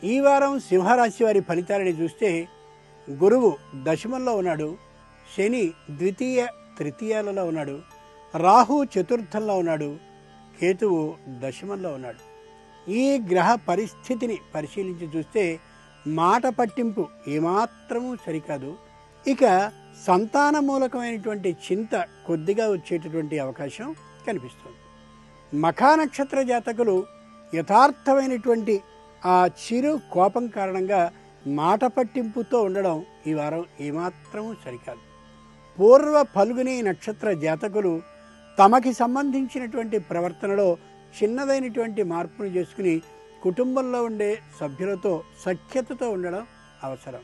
ఈ వారం సింహరాశి వారి ఫలితాలని చూస్తే గురువు దశమంలో ఉన్నాడు, శని ద్వితీయ తృతీయాలలో ఉన్నాడు, రాహు చతుర్థంలో ఉన్నాడు, కేతువు దశమంలో ఉన్నాడు. ఈ గ్రహ పరిస్థితిని పరిశీలించి చూస్తే మాట పట్టింపు ఏమాత్రమూ సరికాదు. ఇక సంతాన మూలకమైనటువంటి చింత కొద్దిగా వచ్చేటటువంటి అవకాశం కనిపిస్తుంది. మఖా నక్షత్ర జాతకులు యథార్థమైనటువంటి ఆ చిరు కోపం కారణంగా మాట పట్టింపుతో ఉండడం ఈ వారం ఏమాత్రమూ సరికాదు. పూర్వ ఫల్గుని నక్షత్ర జాతకులు తమకి సంబంధించినటువంటి ప్రవర్తనలో చిన్నదైనటువంటి మార్పును చేసుకుని కుటుంబంలో ఉండే సభ్యులతో సఖ్యతతో ఉండడం అవసరం.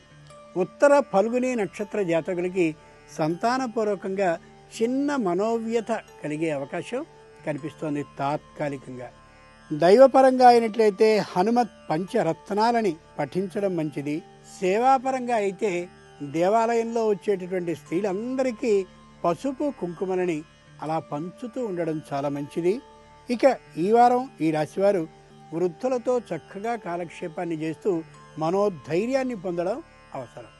ఉత్తర ఫల్గుని నక్షత్ర జాతకులకి సంతానపూర్వకంగా చిన్న మనోవ్యత కలిగే అవకాశం కనిపిస్తోంది తాత్కాలికంగా. దైవపరంగా అయినట్లయితే హనుమత్ పంచరత్నాలని పఠించడం మంచిది. సేవాపరంగా అయితే దేవాలయంలో వచ్చేటటువంటి స్త్రీలందరికీ పసుపు కుంకుమలని అలా పంచుతూ ఉండడం చాలా మంచిది. ఇక ఈ వారం ఈ రాశివారు వృద్ధులతో చక్కగా కాలక్షేపాన్ని చేస్తూ మనోధైర్యాన్ని పొందడం అవసరం.